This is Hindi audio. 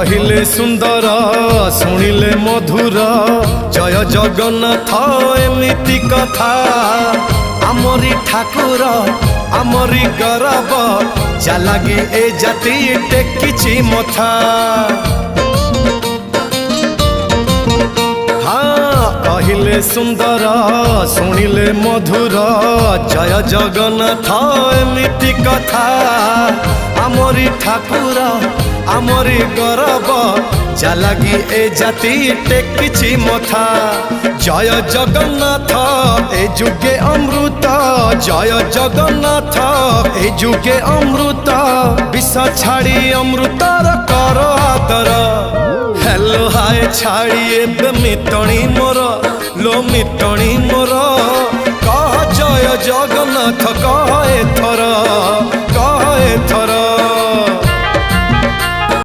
कहिले सुंदर शुणिले मधुर जय जगन्नाथ एमिति कथा आमरी ठाकुर आमरी गौरव जालागी ए जाति टेकिछि मथा। हाँ कहिले सुंदर शुणिले मधुर जय जगन्नाथ एमिति कथा आमरी ठाकुर आमरी गौरव जालागी ए जाति टेकिछि मथा। जय जगन्नाथ ए जुगे अमृत जय जगन्नाथ ए जुगे अमृत विष छाड़ी अमृतर कर आदर। हेलो हाय छाड़ी एबे मिटणी मोर लो मिटणी मोर कह जय जगन्नाथ कह एथर।